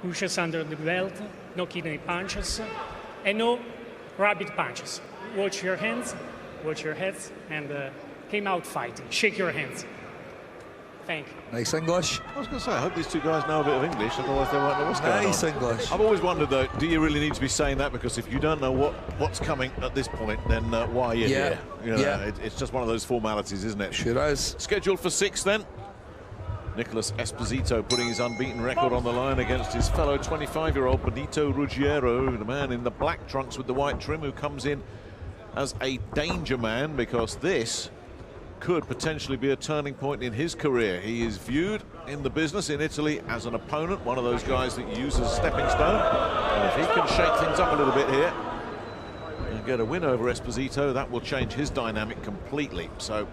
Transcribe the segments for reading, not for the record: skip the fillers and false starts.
pushes under the belt, no kidney punches, and no rabbit punches. Watch your hands, watch your heads, and came out fighting. Shake your hands. Thank you. Nice English. I was going to say, I hope these two guys know a bit of English, otherwise they won't know what's going on. Nice English. I've always wondered, though, do you really need to be saying that? Because if you don't know what's coming at this point, then why are you here? You know, it's just one of those formalities, isn't it? Sure is. Scheduled for 6, then. Nicholas Esposito putting his unbeaten record on the line against his fellow 25-year-old Benito Ruggiero, the man in the black trunks with the white trim, who comes in as a danger man, because this could potentially be a turning point in his career. He is viewed in the business in Italy as an opponent, one of those guys that you use as a stepping stone. And if he can shake things up a little bit here and get a win over Esposito, that will change his dynamic completely. So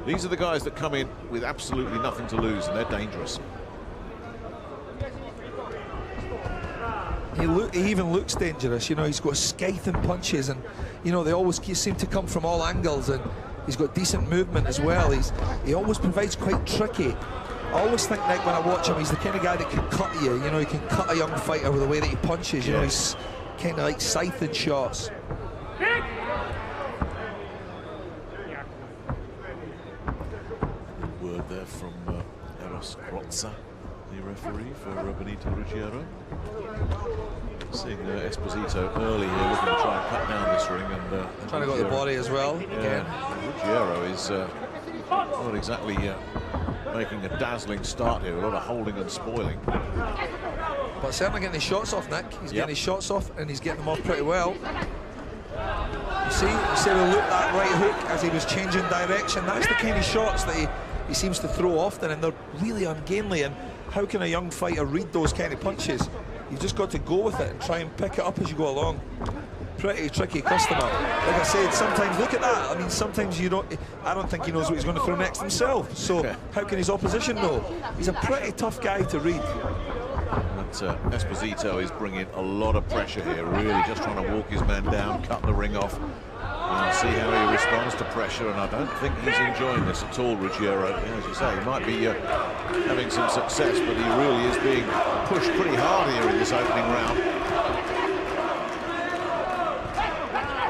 these are the guys that come in with absolutely nothing to lose, and they're dangerous. He even looks dangerous, you know. He's got scything punches, and you know, they always seem to come from all angles, and he's got decent movement as well. He always provides quite tricky. I always think, Nick, when I watch him, he's the kind of guy that can cut you. You know, he can cut a young fighter with the way that he punches. You know, he's kind of like scything shots. Word there from Eros Crozza, the referee for Benito Ruggiero. Seeing Esposito early here, looking to try and cut down this ring, and trying to go to the body as well. Ruggiero is not exactly making a dazzling start here. A lot of holding and spoiling, but certainly getting his shots off, Nick. He's getting his shots off, and he's getting them off pretty well. You see the loop, that right hook as he was changing direction. That's the kind of shots that he seems to throw often, and they're really ungainly. And how can a young fighter read those kind of punches? You've just got to go with it and try and pick it up as you go along. Pretty tricky customer. Like I said, sometimes, look at that. I mean, sometimes I don't think he knows what he's going to throw next himself. So how can his opposition know? He's a pretty tough guy to read. But Esposito is bringing a lot of pressure here, really just trying to walk his man down, cut the ring off, and see how he responds to pressure. And I don't think he's enjoying this at all, Ruggiero. As you say, he might be having some success, but he really is being pushed pretty hard here in this opening round.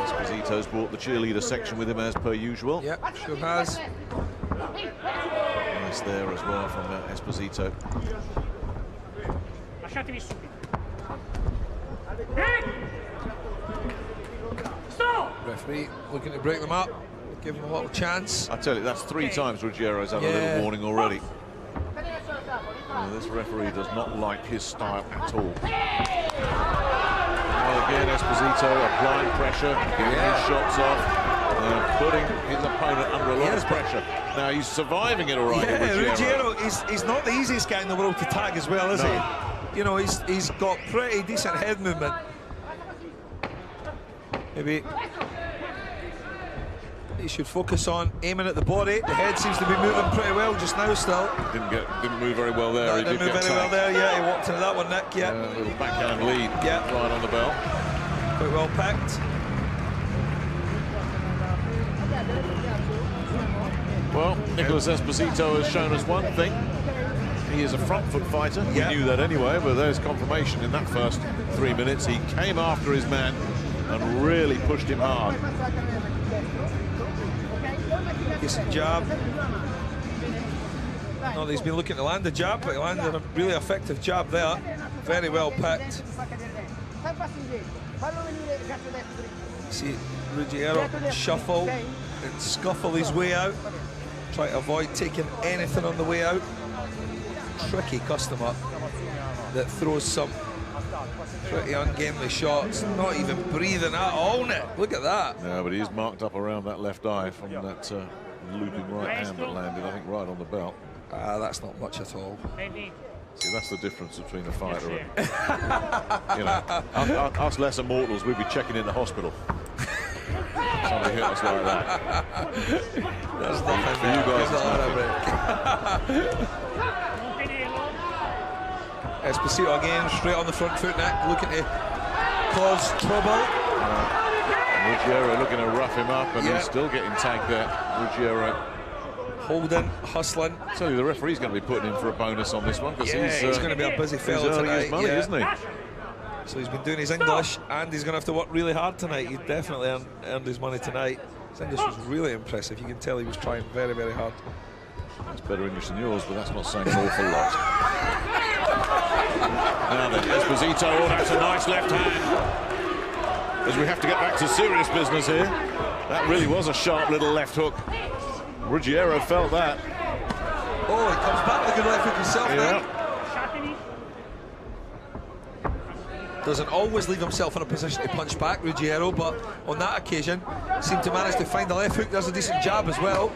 Esposito's brought the cheerleader section with him as per usual. Yep, sure has. Nice there as well from Esposito. Referee looking to break them up, give them a little chance. I tell you, that's 3 times Ruggiero's had a little warning already. This referee does not like his style at all. Well, again, Esposito applying pressure, getting his shots off, putting his opponent under a lot of pressure. Now he's surviving it all right. Ruggiero is not the easiest guy in the world to tag as well, is he? You know, he's got pretty decent head movement. Maybe he should focus on aiming at the body. The head seems to be moving pretty well just now still. Didn't move very well there. No, he didn't move very well there, he walked into that one, Nick, a little backhand lead right on the bell. Quite well packed. Well, Nicholas Esposito has shown us one thing. He is a front foot fighter. We knew that anyway, but there's confirmation in that first 3 minutes. He came after his man and really pushed him hard. Decent jab. No, he's been looking to land a jab, but he landed a really effective jab there. Very well picked. See Ruggiero shuffle and scuffle his way out. Try to avoid taking anything on the way out. Tricky customer that throws some pretty ungainly shots, not even breathing at all, Nick. Look at that. Yeah, but he's marked up around that left eye from that looping right hand that landed, I think, right on the belt. That's not much at all. See, that's the difference between a fighter and, you know, us lesser mortals, we'd be checking in the hospital. Somebody hit us like that. That's nothing for you guys. It's nothing. Esposito again, straight on the front foot, Nick, looking to cause trouble. Ruggiero looking to rough him up, and he's still getting tagged there. Ruggiero Holding, hustling. I tell you, the referee's going to be putting in for a bonus on this one because he's going to be a busy fella tonight. Money, isn't he? So he's been doing his English, and he's going to have to work really hard tonight. He definitely earned his money tonight. His English was really impressive. You can tell he was trying very, very hard. That's better English than yours, but that's not saying an awful lot. Now then, Esposito, oh, that's a nice left hand. As we have to get back to serious business here. That really was a sharp little left hook. Ruggiero felt that. Oh, he comes back with a good left hook himself now. Doesn't always leave himself in a position to punch back, Ruggiero, but on that occasion seemed to manage to find the left hook. There's a decent jab as well.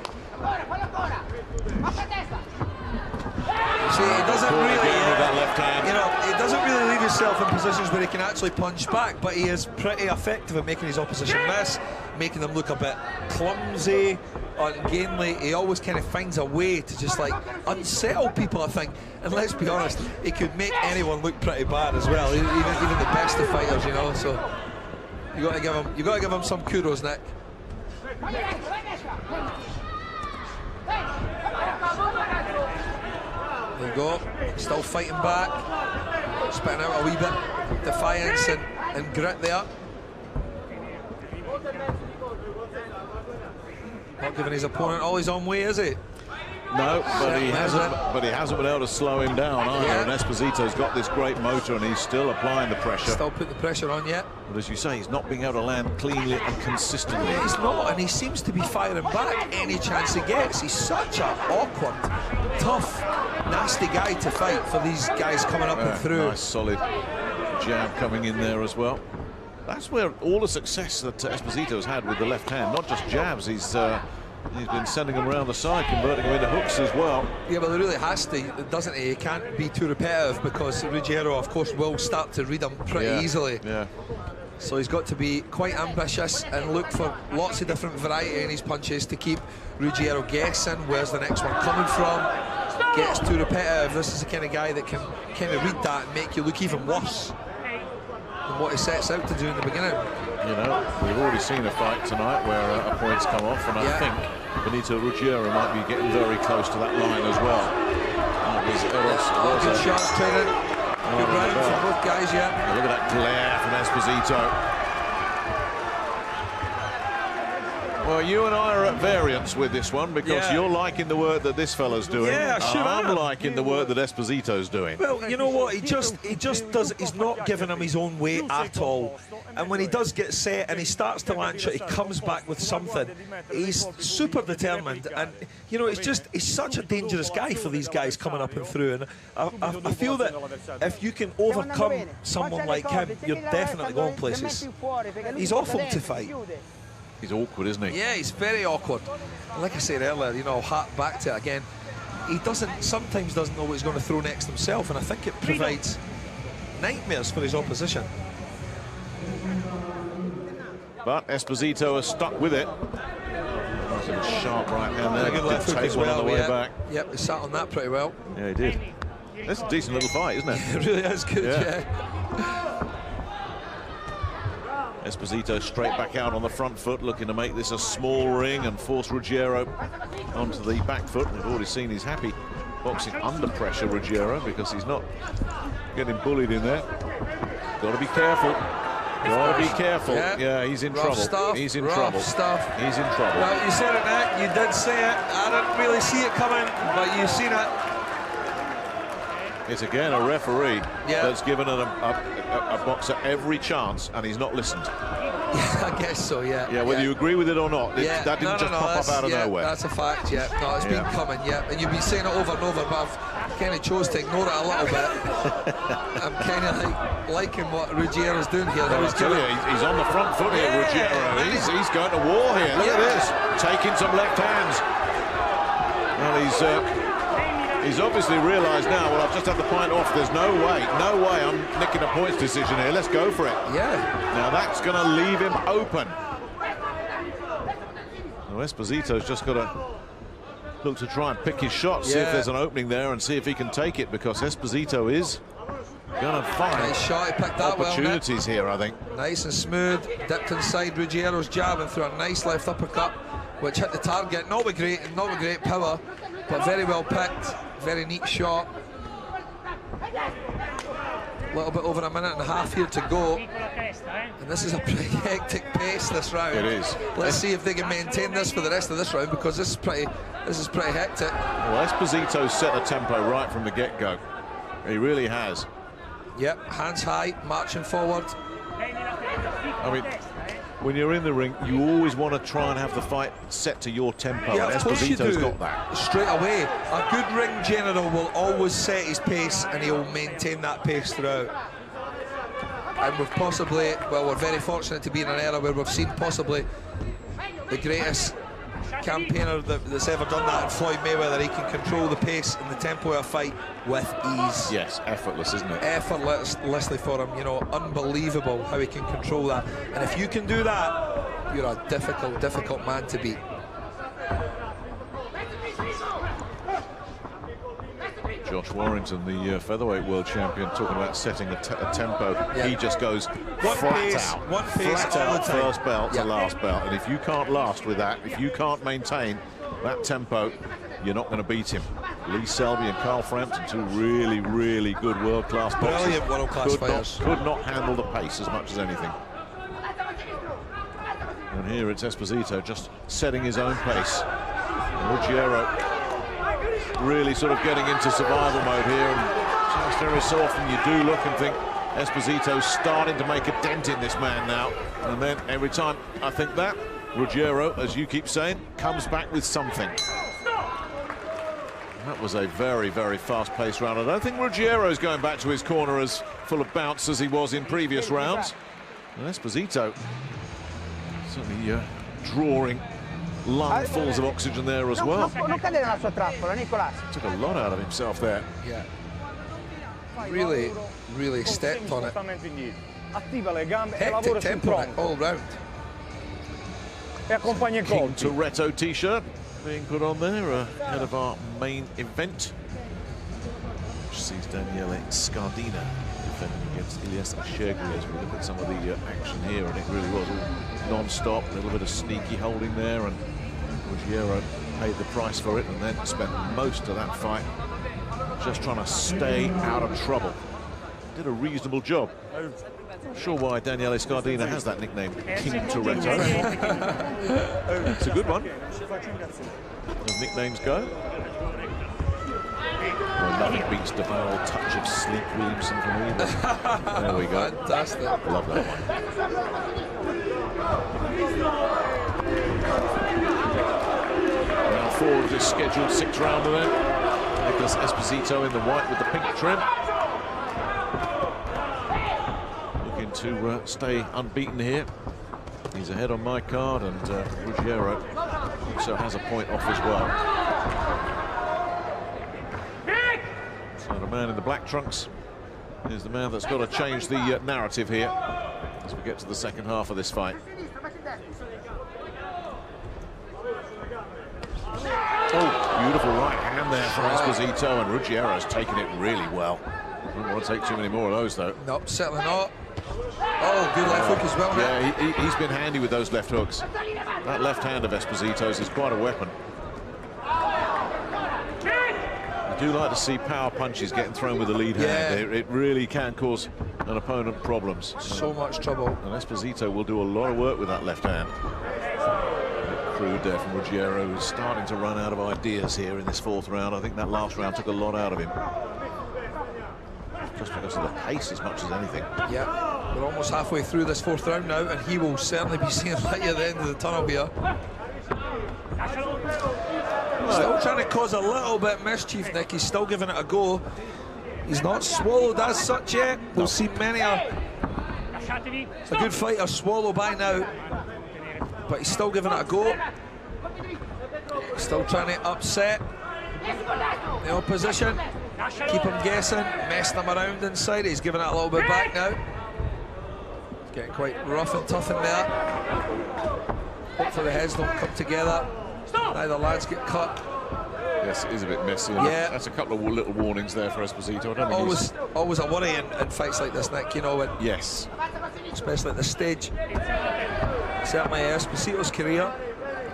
See, he doesn't really, you know, he doesn't really leave himself in positions where he can actually punch back, but he is pretty effective at making his opposition miss, making them look a bit clumsy, ungainly. He always kind of finds a way to just like unsettle people, I think. And let's be honest, he could make anyone look pretty bad as well, even the best of fighters, you know. So you got to give him some kudos, Nick. There you go, still fighting back, spitting out a wee bit of defiance and grit there. Not giving his opponent all his own way, is he? No, but he hasn't been able to slow him down either. Yeah. And Esposito's got this great motor, and he's still applying the pressure. Still putting the pressure on yet. But as you say, he's not being able to land cleanly and consistently. He's not, and he seems to be firing back any chance he gets. He's such an awkward, tough, nasty guy to fight for these guys coming up and through. Nice solid jab coming in there as well. That's where all the success that Esposito's had with the left hand, not just jabs, he's been sending them around the side, converting them into hooks as well. Yeah, but he really has to, doesn't he? He can't be too repetitive because Ruggiero, of course, will start to read him pretty easily. Yeah. So he's got to be quite ambitious and look for lots of different variety in his punches to keep Ruggiero guessing where's the next one coming from. Gets too repetitive. This is the kind of guy that can kind of read that and make you look even worse than what he sets out to do in the beginning. You know, we've already seen a fight tonight where a point's come off, and I think Benito Ruggiero might be getting very close to that line as well. Good shots, training. Good round for both guys, Look at that glare from Esposito. Well, you and I are at variance with this one because you're liking the work that this fella's doing. Yeah, sure. I'm liking the work that Esposito's doing. Well, you know what? He just does. He's not giving him his own way at all. And when he does get set and he starts to launch it, he comes back with something. He's super determined, and you know, he's such a dangerous guy for these guys coming up and through. And I feel that if you can overcome someone like him, you're definitely going places. He's awful to fight. He's awkward, isn't he? Yeah, he's very awkward. And like I said earlier, you know, I'll hark back to it again. He sometimes doesn't know what he's going to throw next himself, and I think it provides nightmares for his opposition. But Esposito has stuck with it. Nice little sharp right hand there. Good left hook as well. On the way back. Yep, he sat on that pretty well. Yeah, he did. That's a decent little fight, isn't it? It really is good, yeah. Esposito straight back out on the front foot, looking to make this a small ring and force Ruggiero onto the back foot. We've already seen he's happy boxing under pressure, Ruggiero, because he's not getting bullied in there. Got to be careful. Got to be careful. Yeah, he's in trouble. He's in trouble. He's in trouble. Well, you said it, Nick. You did say it. I didn't really see it coming, but you've seen it. It's again a referee that's given a boxer every chance, and he's not listened. Yeah, I guess so, yeah. Whether you agree with it or not, that didn't just pop up out of nowhere. That's a fact, No, it's been coming, and you've been saying it over and over, but I've kind of chose to ignore it a little bit. I'm kind of liking what Ruggiero's doing here. Well, he's on the front foot here, Ruggiero. He's going to war here. Look at this, taking some left hands. Well, he's obviously realised now, well, I've just had the point off. There's no way I'm nicking a points decision here. Let's go for it. Yeah. Now that's going to leave him open. Now Esposito's just got to look to try and pick his shot, see if there's an opening there, and see if he can take it, because Esposito is going to find nice shot. He picked that opportunities here, I think. Nice and smooth. Dipped inside Ruggiero's jab and threw a nice left uppercut. which hit the target. Not with great power, but very well picked. Very neat shot. A little bit over a minute and a half here to go. And this is a pretty hectic pace this round. It is. Let's see if they can maintain this for the rest of this round, because this is pretty hectic. Well, Esposito set a tempo right from the get-go. He really has. Yep, hands high, marching forward. I mean, when you're in the ring, you always want to try and have the fight set to your tempo, Yeah, and of course you Esposito's do. got that. Straight away. A good ring general will always set his pace, and he'll maintain that pace throughout. And we've possibly, well, we're very fortunate to be in an era where we've seen possibly the greatest campaigner that's ever done that in Floyd Mayweather. He can control the pace and the tempo of a fight with ease. Yes, effortless, isn't it? Effortlessly for him, you know, unbelievable how he can control that. And if you can do that, you're a difficult man to beat. Josh Warrington, the featherweight world champion, talking about setting a tempo. Yeah. He just goes One flat pace out all the time. first belt Yeah. to last belt. And if you can't last with that, if you can't maintain that tempo, you're not going to beat him. Lee Selby and Carl Frampton, two really good world-class boxers. Brilliant world-class fighters. Could not handle the pace as much as anything. And here it's Esposito just setting his own pace. And Ruggiero really sort of getting into survival mode here, and just every so often you do look and think Esposito's starting to make a dent in this man now, and then every time I think that, Ruggiero, as you keep saying, comes back with something. That was a very fast-paced round. I don't think Ruggiero's going back to his corner as full of bounce as he was in previous rounds. And Esposito certainly drawing lungfuls of oxygen there as well. Took a lot out of himself there. Yeah. Really stepped on it. Hectic tempo all round. King Toretto t-shirt being put on there ahead of our main event, which sees Daniele Scardina defending against Ilyas Ashegri. As we look at some of the action here, and it really was all non-stop, a little bit of sneaky holding there, and Ruggiero paid the price for it and then spent most of that fight just trying to stay out of trouble. Did a reasonable job. Not sure why Daniele Scardina has that nickname, King Toretto. It's a good one, as nicknames go. Well, nothing beats the foul touch of Sleep Williamson for me, but there we go. Fantastic. Love that one. Round 4 of this scheduled 6th rounder then. Nicholas Esposito in the white with the pink trim. Looking to stay unbeaten here. He's ahead on my card, and Ruggiero also has a point off as well. So the man in the black trunks is the man that's got to change the narrative here as we get to the second half of this fight. Oh, beautiful right hand there from Esposito, and Ruggiero's taken it really well. Don't want to take too many more of those, though. Nope, certainly not. Oh, good left hook as well. Yeah, he's been handy with those left hooks. That left hand of Esposito's is quite a weapon. I do like to see power punches getting thrown with the lead hand. It really can cause an opponent problems. So much trouble. And Esposito will do a lot of work with that left hand. Crude there from Ruggiero, who's starting to run out of ideas here in this 4th round. I think that last round took a lot out of him. Just because of the pace as much as anything. Yeah, we're almost halfway through this 4th round now, and he will certainly be seeing light at the end of the tunnel here. Still trying to cause a little bit of mischief, Nick. He's still giving it a go. He's not swallowed as such yet. We'll see many a good fighter swallow by now, but he's still giving it a go. Still trying to upset the opposition, keep him guessing, messing him around inside. He's giving it a little bit back now. It's getting quite rough and tough in there. Hopefully the heads don't come together. Neither lads get cut. Yes, it is a bit messy. Yeah, that's a couple of little warnings there for Esposito. I don't think always a worry in fights like this, Nick. You know, when, yes, especially at this stage. Certainly Esposito's career,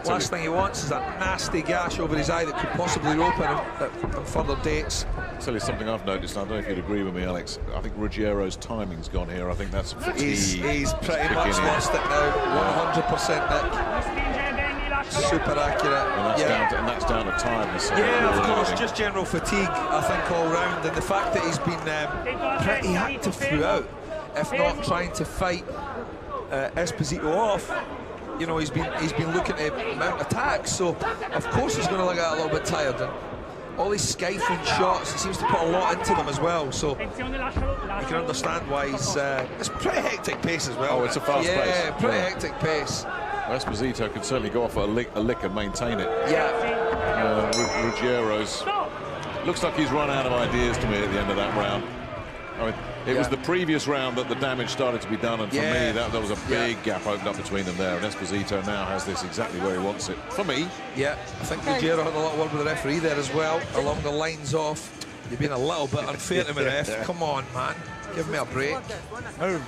Last thing he wants is a nasty gash over his eye that could possibly open on further dates. I'll tell you something I've noticed, I don't know if you'd agree with me, Alex. I think Ruggiero's timing's gone here. I think that's fatigue. He's pretty much lost it now, 100%, Nick. Super accurate. And that's down to tiredness. Yeah, of course, just general fatigue, I think, all round. And the fact that he's been pretty active throughout, if not trying to fight Esposito off. You know, he's been looking to mount attacks, so of course he's going to look at a little bit tired. And all these skyfling shots, he seems to put a lot into them as well, so you can understand why he's... it's pretty hectic pace as well. Oh, it's a fast pace. Yeah, pretty hectic pace. Esposito can certainly go off a lick and maintain it. Yeah. Ruggiero's... Looks like he's run out of ideas to me at the end of that round. I mean, it was the previous round that the damage started to be done, and for me, there was a big gap opened up between them there, and Esposito now has this exactly where he wants it. For me. Yeah, I think Ruggiero had a lot of word with the referee there as well, along the lines of, you've been a little bit unfair to me, ref. Come on, man. Give me a break. There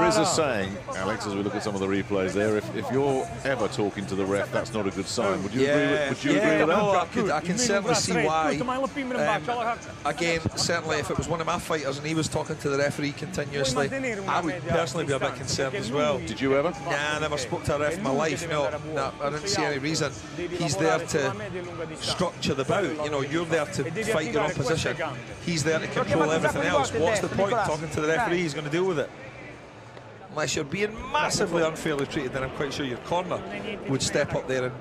is a saying, Alex, as we look at some of the replays there, if you're ever talking to the ref, that's not a good sign. Would you agree with that? No, I can certainly see why. Again, certainly if it was one of my fighters and he was talking to the referee continuously, I would personally be a bit concerned as well. Did you ever? Nah, I never spoke to a ref in my life. No, I didn't see any reason. He's there to structure the bout. You know, you're there to fight your own position. He's there to control everything else. What's the point talking to the referee? He's going to deal with it. Unless you're being massively unfairly treated, then I'm quite sure your corner would step up there and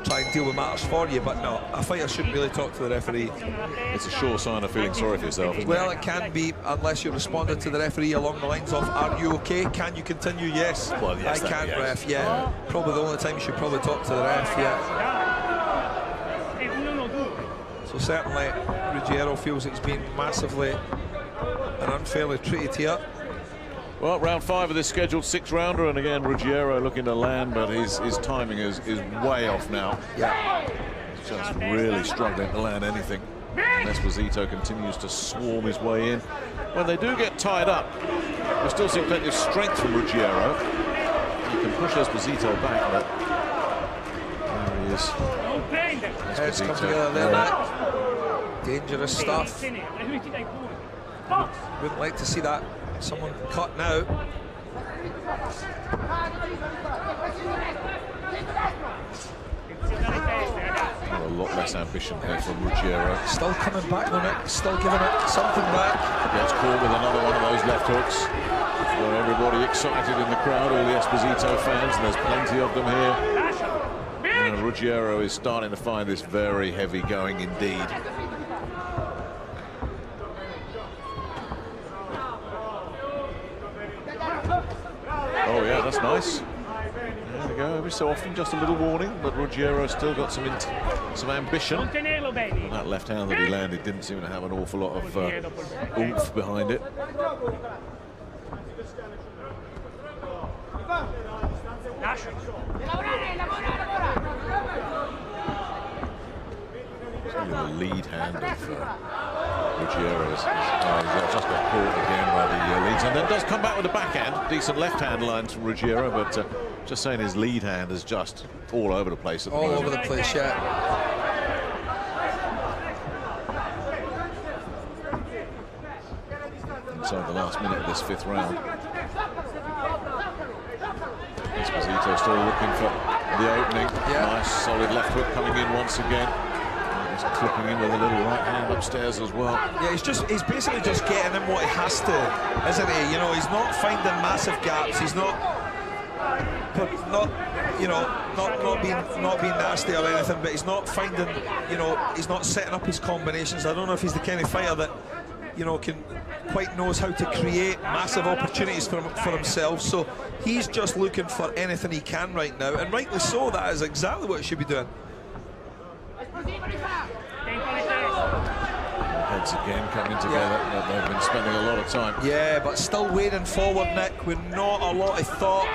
try and deal with matters for you. But no, a fighter shouldn't really talk to the referee. It's a sure sign of feeling sorry for yourself, isn't well, it can be, unless you responded to the referee along the lines of, are you okay? Can you continue? Yes. Well, yes, I can, ref. Yeah. Probably the only time you should probably talk to the ref. Yeah. So certainly, Ruggiero feels he's been massively and unfairly treated here. Well, round 5 of this scheduled 6-rounder, and again, Ruggiero looking to land, but his timing is way off now. Yeah. He's just really struggling to land anything. And Esposito continues to swarm his way in. When they do get tied up, we still see plenty of strength from Ruggiero. He can push Esposito back, but there he is. Heads come together there, Nick. Dangerous stuff. Wouldn't like to see that. Someone cut now. A lot less ambition here from Ruggiero. Still coming back on it, still giving it something back. Gets caught with another one of those left hooks. So everybody excited in the crowd, all the Esposito fans, and there's plenty of them here. And Ruggiero is starting to find this very heavy going indeed. Oh yeah, that's nice. There we go. Every so often, just a little warning, but Ruggiero's still got some ambition. And that left hand that he landed didn't seem to have an awful lot of oomph behind it. The lead hand of Ruggiero he's just got caught again by the leads, and then does come back with a backhand. Decent left hand lines from Ruggiero, but just saying his lead hand is just all over the place at the moment. All over the place, yeah. Inside the last minute of this 5th round. Esposito still looking for the opening. Nice solid left hook coming in once again. He's clipping in with a little right hand upstairs as well. Yeah, he's basically just getting him what he has to, isn't he? You know, he's not finding massive gaps. He's not being nasty or anything, but he's not finding, you know, he's not setting up his combinations. I don't know if he's the kind of fighter that, you know, quite knows how to create massive opportunities for himself. So he's just looking for anything he can right now, and rightly so. That is exactly what he should be doing. Heads again coming together, but they've been spending a lot of time. Yeah, but still wading forward, Nick, with not a lot of thought.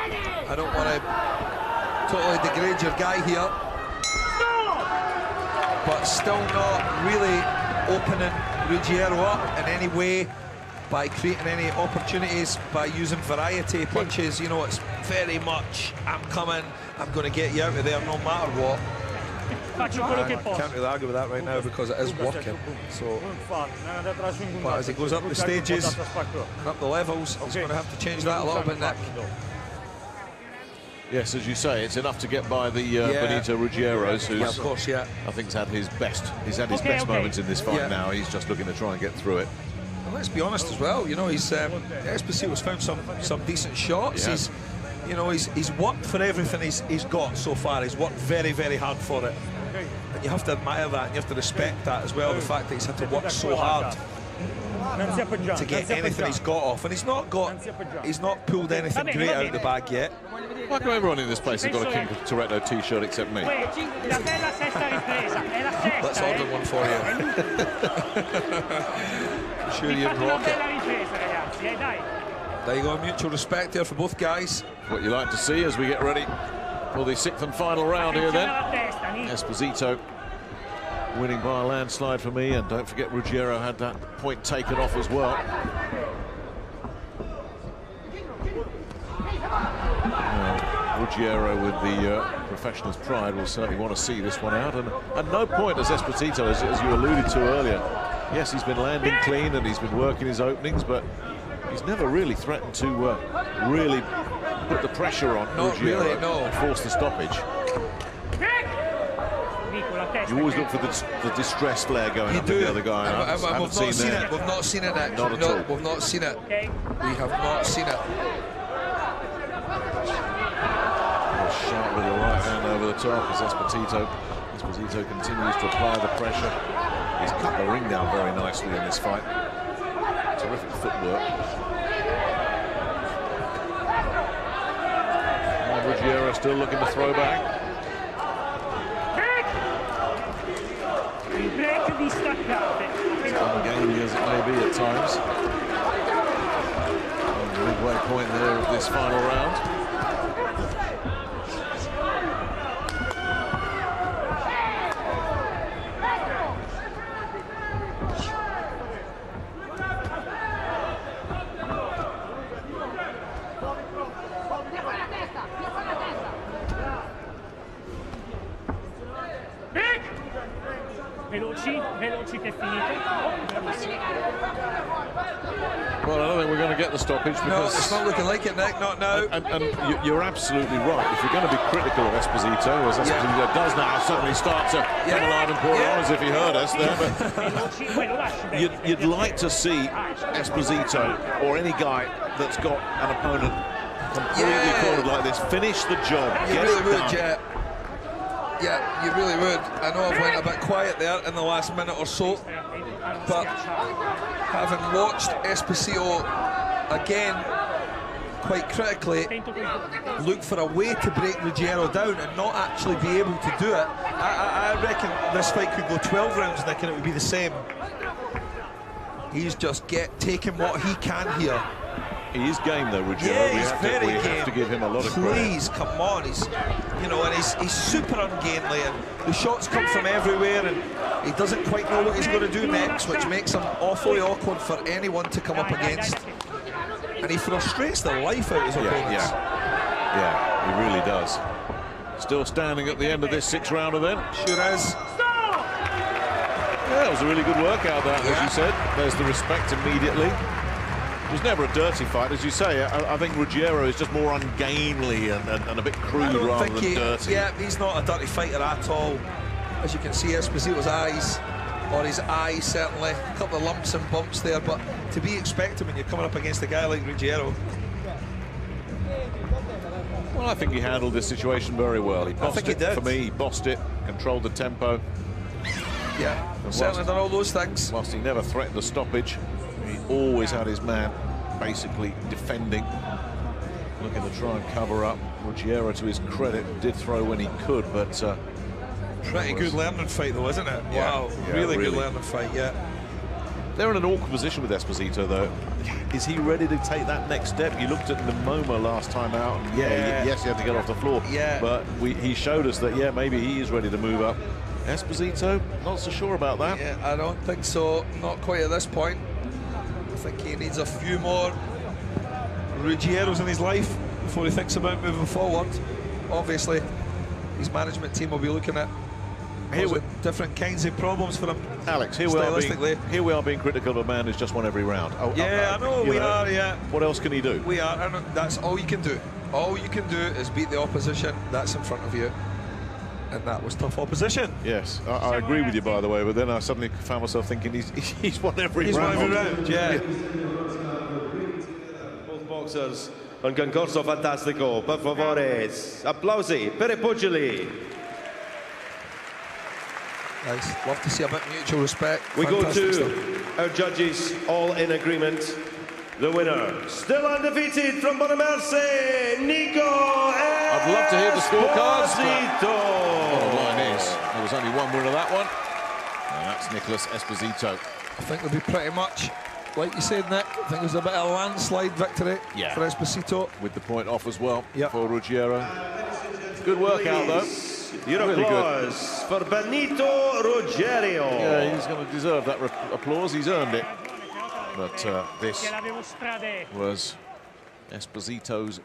I don't want to totally degrade your guy here, but still not really opening Ruggiero up in any way by creating any opportunities, by using variety punches. You know, it's very much, I'm coming, I'm going to get you out of there no matter what. I can't really argue with that right now because it is working. So, but as he goes up the stages and up the levels, he's going to have to change that a little bit, Nick. Yes, as you say, it's enough to get by the Benito Ruggieros, who's of course, I think has had his best. He's had his best moments in this fight now. He's just looking to try and get through it. And let's be honest as well. You know, he's Esposito's found some decent shots. He's, you know, he's worked for everything he's got so far. He's worked very, very hard for it. And you have to admire that, and you have to respect that as well. The fact that he's had to work so hard to get anything he's got off, and he's not pulled anything great out of the bag yet. Why come everyone in this place has got a King Toretto t-shirt except me? Let's order one for you. I'm sure you'd rock it. There you go, mutual respect there for both guys. What you like to see as we get ready for the 6th and final round here then. Esposito winning by a landslide for me, and don't forget Ruggiero had that point taken off as well. Ruggiero with the professional's pride will certainly want to see this one out, and at no point has Esposito, as you alluded to earlier, yes, he's been landing clean and he's been working his openings, but he's never really threatened to really put the pressure on Ruggiero and force the stoppage. You always look for the distress flare going up with the other guy. We've not seen it. We've not seen it, Nick. Not at all. We've not seen it. We have not seen it. Shot with the right hand over the top as Esposito continues to apply the pressure. He's cut the ring down very nicely in this fight. Terrific footwork. And Ruggiero still looking to throw back. As ungainly as it may be at times. And the midway point there of this final round. Veloci che è finito. Well, I don't think we're going to get the stoppage because... No, it's not looking like it, Nick, not now. And you're absolutely right. If you're going to be critical of Esposito, as Esposito does now, suddenly start to come alive and pour on as if he heard us there, but you'd like to see Esposito or any guy that's got an opponent completely cornered like this finish the job. You really would, yeah, you really would. I know I've went a bit quiet there in the last minute or so, but having watched Esposito again quite critically look for a way to break Ruggiero down and not actually be able to do it, I reckon this fight could go 12 rounds, Nick, and it would be the same. He's just taking what he can here. He is game though, Ruggiero. Yeah, he's very game. We have to give him a lot of credit. Please, come on. He's, you know, and he's super ungainly, and the shots come from everywhere, and he doesn't quite know what he's going to do next, which makes him awfully awkward for anyone to come up against. And he frustrates the life out of his opponents. Yeah, he really does. Still standing at the end of this 6th rounder then. Sure is. Yeah, it was a really good workout, that, as you said. There's the respect immediately. It was never a dirty fight, as you say. I think Ruggiero is just more ungainly and a bit crude rather than dirty. Yeah, he's not a dirty fighter at all. As you can see, Esposito's eyes, or his eyes certainly, a couple of lumps and bumps there, but to be expected when you're coming up against a guy like Ruggiero. Well, I think he handled this situation very well. He bossed it for me, he bossed it, controlled the tempo. Yeah, certainly done all those things. Whilst he never threatened the stoppage, he always had his man basically defending, looking to try and cover up. Ruggiero, to his credit, did throw when he could, but... pretty good learning fight, though, isn't it? Yeah, wow, really good learning fight, yeah. They're in an awkward position with Esposito, though. Is he ready to take that next step? You looked at Momo last time out, and yes, he had to get off the floor. Yeah. But he showed us that, maybe he is ready to move up. Esposito, not so sure about that. Yeah, I don't think so. Not quite at this point. I think he needs a few more Ruggieros in his life before he thinks about moving forward. Obviously, his management team will be looking at different kinds of problems for him. Alex, here we are being critical of a man who's just won every round. I know we are. Yeah. What else can he do? We are, and that's all you can do. All you can do is beat the opposition that's in front of you, and that was tough opposition. Yes, I agree with you, by the way. But then I suddenly found myself thinking he's won every round. Won every round. Yeah. Both boxers un concorso fantastico. Per favore, applausi per i pugili. Nice. Love to see a bit of mutual respect. We Fantastic go to stuff. our judges, all in agreement. The winner, still undefeated from Bonamerse, Nico Esposito. I'd love to hear the scorecards. Bottom line is, there was only one winner of that one, and that's Nicholas Esposito. I think it'll be pretty much, like you said, Nick, I think it was a bit of a landslide victory for Esposito. With the point off as well for Ruggiero. Good workout, though. Your really applause for Benito Ruggiero. Yeah, he's going to deserve that applause. He's earned it. But this was Esposito's